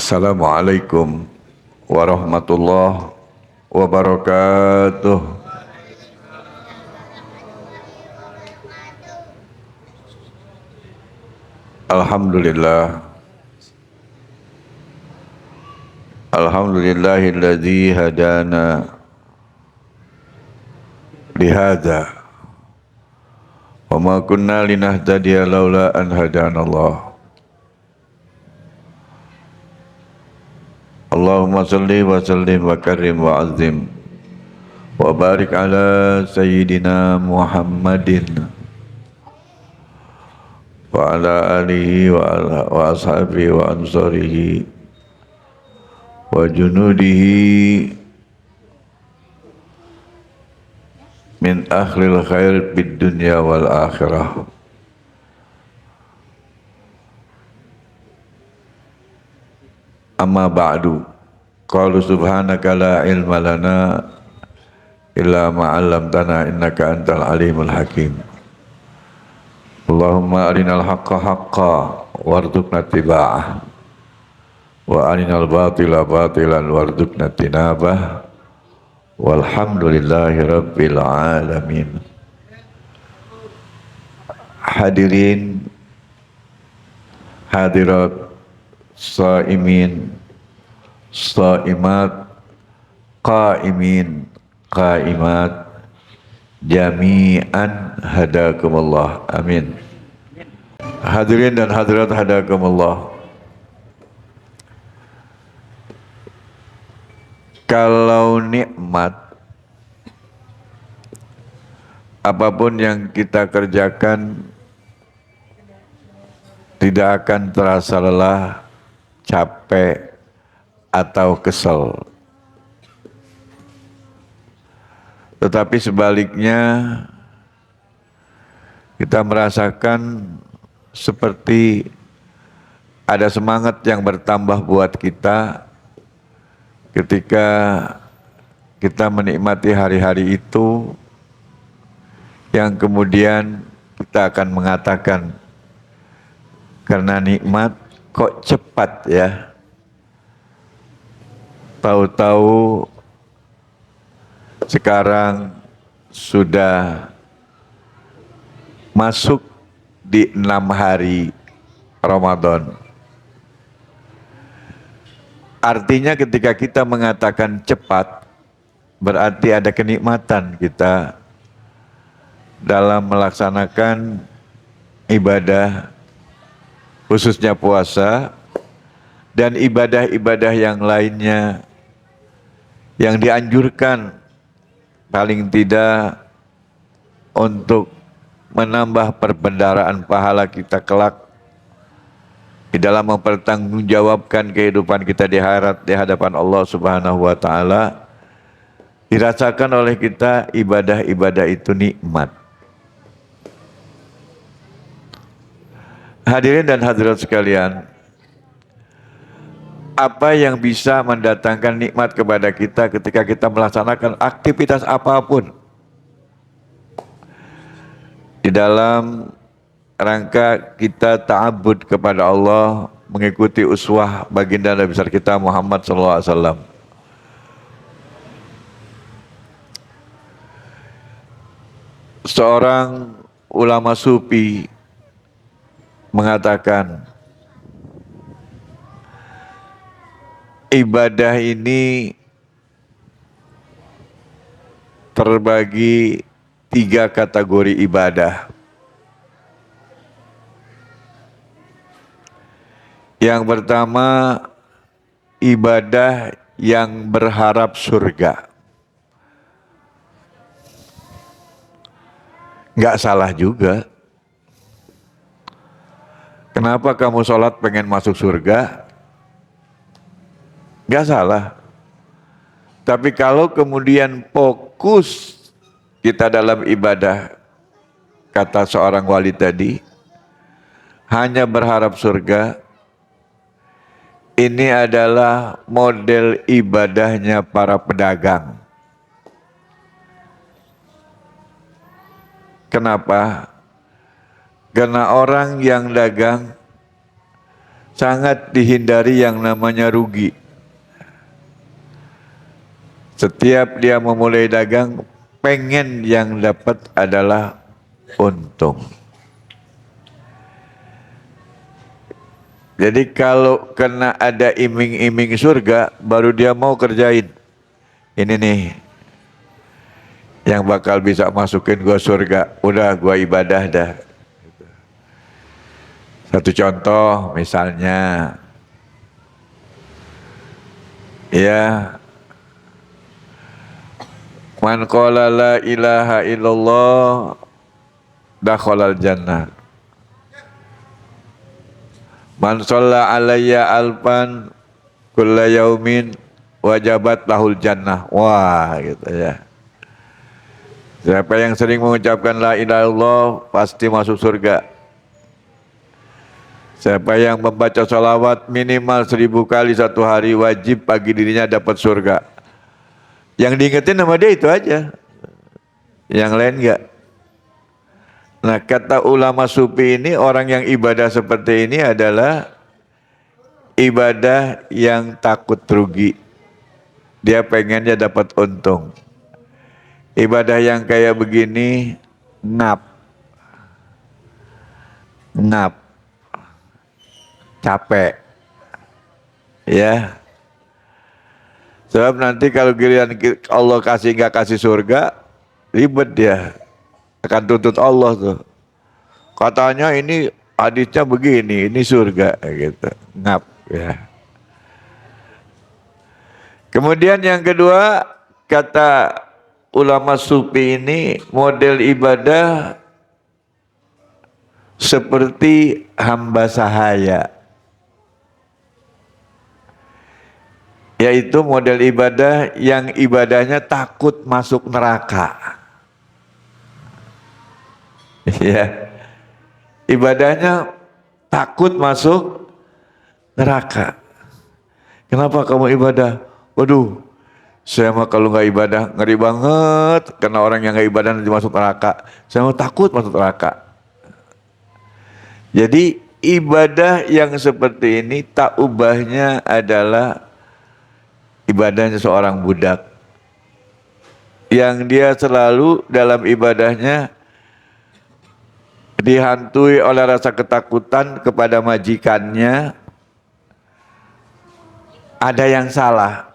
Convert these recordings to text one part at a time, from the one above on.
Assalamualaikum warahmatullahi wabarakatuh. Alhamdulillah. Alhamdulillahilladzi hadana lihada wa ma kunna linahtadiya laula an hadanallah. Allahumma salli wa sallim wa karim wa azim wa barik ala sayyidina Muhammadin wa ala alihi wa ashabihi wa ansarihi wa junudihi min akhlil khair bid dunya wal akhirah. Amma ba'du. Qalu subhanaka la ilma lana illa ma 'allamtana innaka antal alimul hakim. Allahumma arinal haqqa haqqan warzuqna ittiba'ah wa arinal batila batilan warzuqna tinabah. Walhamdulillahi rabbil alamin. Hadirin hadirat, shaimin shaimat, qaimin qaimat, jami'an hadakumullah, amin. Hadirin dan hadirat hadakumullah. Kalau nikmat, apapun yang kita kerjakan tidak akan terasa lelah, capek, atau kesel. Tetapi sebaliknya, kita merasakan seperti ada semangat yang bertambah buat kita ketika kita menikmati hari-hari itu, yang kemudian kita akan mengatakan, karena nikmat kok cepat ya, tahu-tahu sekarang sudah masuk di 6 hari Ramadan. Artinya ketika kita mengatakan cepat, berarti ada kenikmatan kita dalam melaksanakan ibadah, khususnya puasa, dan ibadah-ibadah yang lainnya yang dianjurkan paling tidak untuk menambah perbendaharaan pahala kita kelak di dalam mempertanggungjawabkan kehidupan kita di akhirat di hadapan Allah Subhanahu wa taala. Dirasakan oleh kita ibadah-ibadah itu nikmat. Hadirin dan hadirat sekalian, apa yang bisa mendatangkan nikmat kepada kita ketika kita melaksanakan aktivitas apapun di dalam rangka kita ta'abbud kepada Allah, mengikuti uswah baginda Nabi besar kita Muhammad SAW. Seorang ulama sufi mengatakan, ibadah ini terbagi 3 kategori ibadah. Yang pertama, ibadah yang berharap surga. Nggak salah juga. Kenapa kamu sholat pengen masuk surga? Nggak salah. Tapi kalau kemudian fokus kita dalam ibadah, kata seorang wali tadi, hanya berharap surga, ini adalah model ibadahnya para pedagang. Kenapa? Karena orang yang dagang sangat dihindari yang namanya rugi. Setiap dia memulai dagang, pengen yang dapat adalah untung. Jadi kalau kena ada iming-iming surga, baru dia mau kerjain. Ini nih, yang bakal bisa masukin gua surga. Udah gua ibadah dah. Satu contoh misalnya, ya, man qala la ilaha illallah dakhalal jannah. Man shalla alayya alfan kulla yaumin wajabat lahul jannah. Wah, gitu ya. Siapa yang sering mengucapkan la ilaha illallah pasti masuk surga. Siapa yang membaca salawat minimal 1000 kali satu hari, wajib bagi dirinya dapat surga. Yang diingetin sama dia itu aja, yang lain enggak. Nah, kata ulama sufi ini, orang yang ibadah seperti ini adalah ibadah yang takut rugi. Dia pengennya dapat untung. Ibadah yang kayak begini ngap, capek, ya. Sebab nanti kalau giliran Allah kasih nggak kasih surga, ribet dia, akan tuntut Allah tuh. Katanya ini hadisnya begini, ini surga, gitu, ngap, ya. Kemudian yang kedua, kata ulama sufi ini, model ibadah seperti hamba sahaya. Yaitu model ibadah yang ibadahnya takut masuk neraka. Ya. Ibadahnya takut masuk neraka. Kenapa kamu ibadah? Waduh, saya mah kalau nggak ibadah ngeri banget, karena orang yang nggak ibadah nanti masuk neraka. Saya mah takut masuk neraka. Jadi ibadah yang seperti ini tak ubahnya adalah ibadahnya seorang budak yang dia selalu dalam ibadahnya dihantui oleh rasa ketakutan kepada majikannya. Ada yang salah.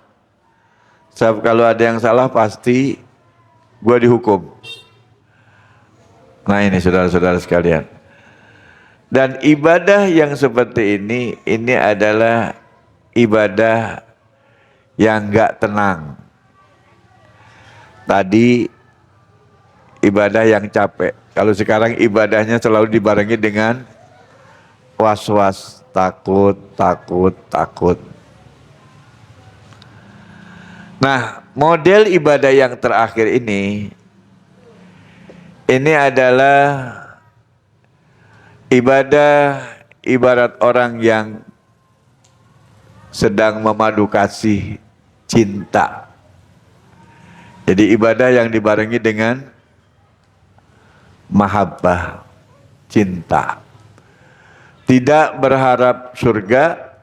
Sebab kalau ada yang salah pasti gua dihukum. Nah ini saudara-saudara sekalian. Dan ibadah yang seperti ini adalah ibadah yang enggak tenang. Tadi ibadah yang capek. Kalau sekarang ibadahnya selalu dibarengi dengan was-was, takut. Nah, model ibadah yang terakhir ini adalah ibadah ibarat orang yang sedang memadu kasih cinta. Jadi ibadah yang dibarengi dengan mahabbah, cinta. Tidak berharap surga,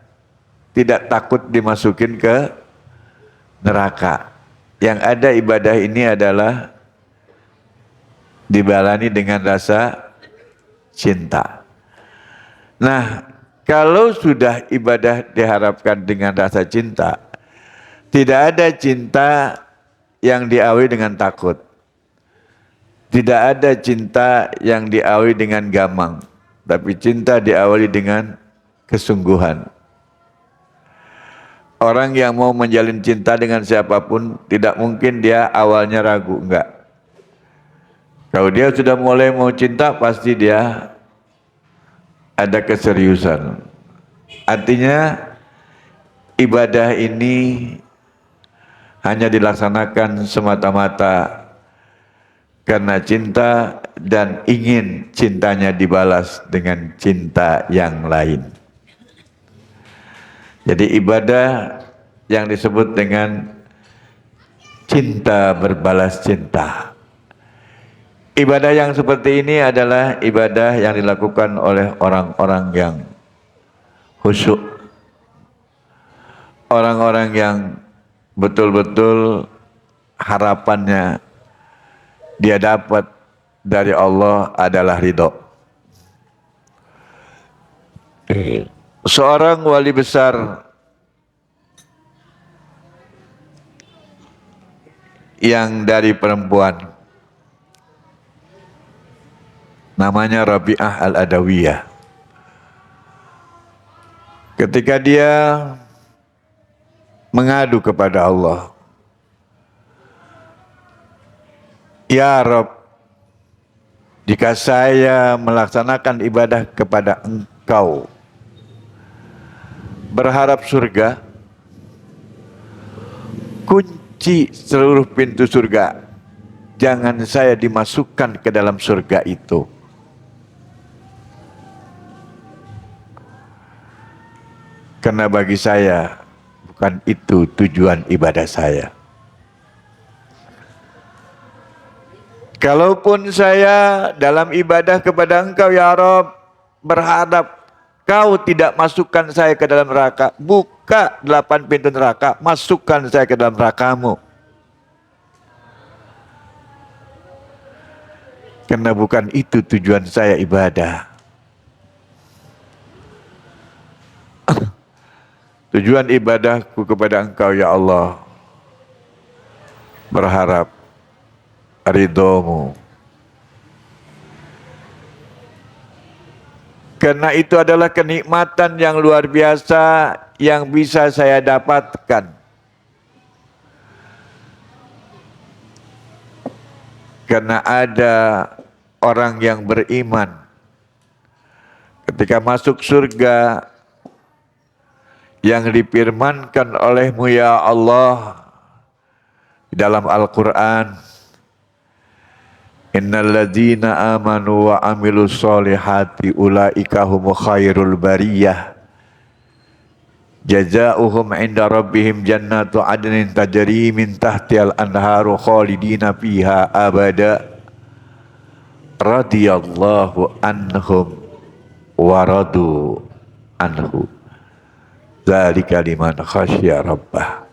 tidak takut dimasukin ke neraka. Yang ada ibadah ini adalah dibalani dengan rasa cinta. Nah, kalau sudah ibadah diharapkan dengan rasa cinta, tidak ada cinta yang diawali dengan takut. Tidak ada cinta yang diawali dengan gamang, tapi cinta diawali dengan kesungguhan. Orang yang mau menjalin cinta dengan siapapun, tidak mungkin dia awalnya ragu, enggak. Kalau dia sudah mulai mau cinta, pasti dia ada keseriusan. Artinya ibadah ini hanya dilaksanakan semata-mata karena cinta dan ingin cintanya dibalas dengan cinta yang lain. Jadi ibadah yang disebut dengan cinta berbalas cinta. Ibadah yang seperti ini adalah ibadah yang dilakukan oleh orang-orang yang khusyuk. Orang-orang yang betul-betul harapannya dia dapat dari Allah adalah ridho. Seorang wali besar yang dari perempuan, namanya Rabi'ah Al-Adawiyah. Ketika dia mengadu kepada Allah, ya Rabb, jika saya melaksanakan ibadah kepada Engkau, berharap surga, kunci seluruh pintu surga, jangan saya dimasukkan ke dalam surga itu. Karena bagi saya bukan itu tujuan ibadah saya. Kalaupun saya dalam ibadah kepada Engkau ya Rabb berharap Kau tidak masukkan saya ke dalam neraka, buka 8 pintu neraka, masukkan saya ke dalam neraka-Mu. Karena bukan itu tujuan saya ibadah. Tujuan ibadahku kepada Engkau ya Allah, berharap ridho-Mu. Karena itu adalah kenikmatan yang luar biasa yang bisa saya dapatkan. Karena ada orang yang beriman ketika masuk surga yang difirmankan oleh-Mu ya Allah di dalam Al-Quran, innal ladzina amanu wa amilus solihati ulaika humu khairul bariyah jazaohum inda rabbihim jannatu adnin tajri min tahtihal anharu khalidina fiha abada radhiyallahu anhum wa radu anhu dzalika liman khasyya rabbah.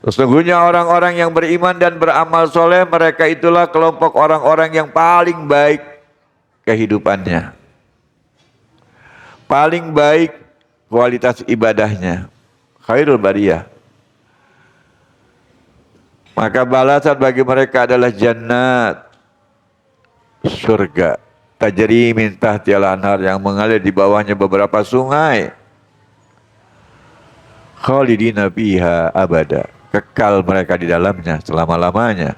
Sesungguhnya orang-orang yang beriman dan beramal soleh, mereka itulah kelompok orang-orang yang paling baik kehidupannya, paling baik kualitas ibadahnya, khairul bariyah. Maka balasan bagi mereka adalah jannat, surga, tajri min tahtihal anhar, yang mengalir di bawahnya beberapa sungai, khalidina fiha abada, kekal mereka di dalamnya selama-lamanya.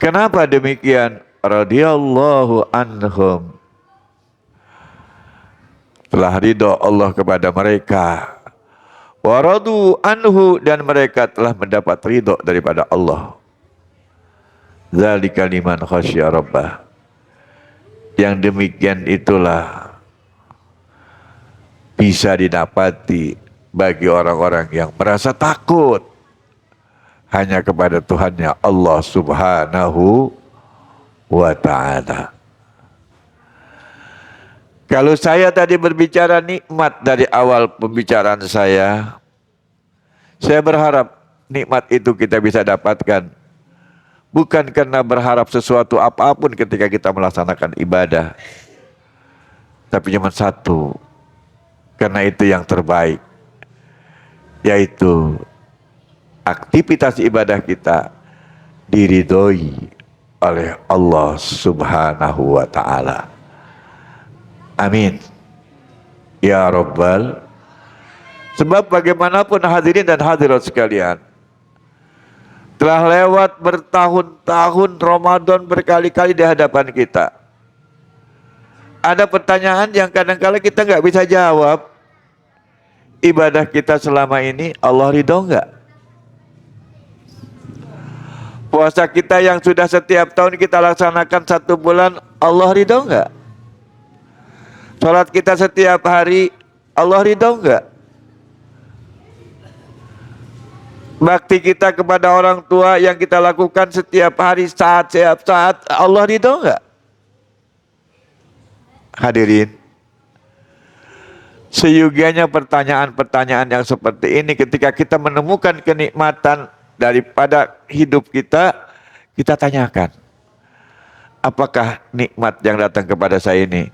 Kenapa demikian? Radhiyallahu anhum, telah ridho Allah kepada mereka. Wa radu anhu, dan mereka telah mendapat ridho daripada Allah. Dzalika liman khasyya rabbah. Yang demikian itulah bisa didapati bagi orang-orang yang merasa takut hanya kepada Tuhannya Allah Subhanahu wa ta'ala. Kalau saya tadi berbicara nikmat dari awal pembicaraan saya berharap nikmat itu kita bisa dapatkan bukan karena berharap sesuatu apapun ketika kita melaksanakan ibadah, tapi cuma satu, karena itu yang terbaik, yaitu aktivitas ibadah kita diridhoi oleh Allah Subhanahu wa ta'ala. Amin ya Rabbal. Sebab bagaimanapun hadirin dan hadirat sekalian, telah lewat bertahun-tahun Ramadan berkali-kali di hadapan kita. Ada pertanyaan yang kadang-kala kita nggak bisa jawab. Ibadah kita selama ini Allah ridho enggak? Puasa kita yang sudah setiap tahun kita laksanakan 1 bulan, Allah ridho enggak? Salat kita setiap hari, Allah ridho enggak? Bakti kita kepada orang tua yang kita lakukan setiap hari, setiap saat, Allah ridho enggak? Hadirin, Seyogianya pertanyaan-pertanyaan yang seperti ini ketika kita menemukan kenikmatan daripada hidup kita, kita tanyakan, apakah nikmat yang datang kepada saya ini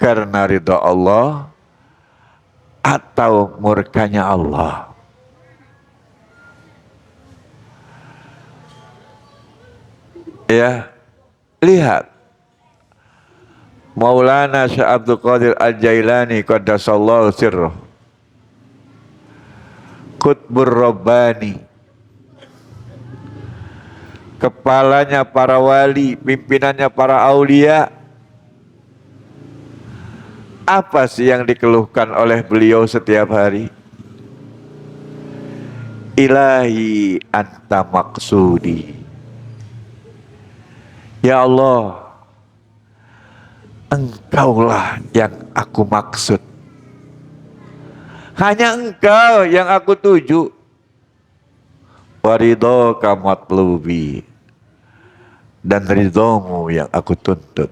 karena ridha Allah atau murkanya Allah? Ya, lihat Maulana Syekh Abdul Qadir Al-Jailani qaddasallahu sirruh, Qutbur Rabbani, kepalanya para wali, pimpinannya para aulia. Apa sih yang dikeluhkan oleh beliau setiap hari? Ilahi anta maksudi. Ya Allah, Engkaulah yang aku maksud. Hanya Engkau yang aku tuju. Waridhoka matlubi, dan ridhomu yang aku tuntut.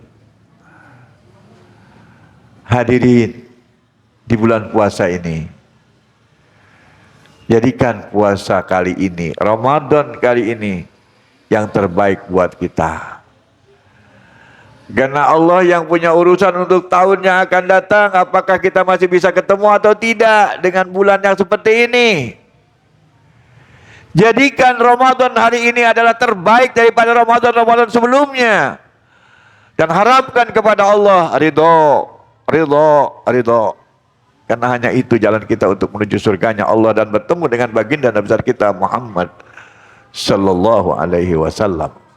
Hadirin, di bulan puasa ini, jadikan puasa kali ini, Ramadan kali ini, yang terbaik buat kita. Karena Allah yang punya urusan untuk tahun yang akan datang, apakah kita masih bisa ketemu atau tidak dengan bulan yang seperti ini. Jadikan Ramadan hari ini adalah terbaik daripada Ramadan-Ramadan sebelumnya. Dan harapkan kepada Allah ridho, ridho, ridho. Karena hanya itu jalan kita untuk menuju surganya Allah dan bertemu dengan baginda Nabi besar kita Muhammad sallallahu alaihi wasallam.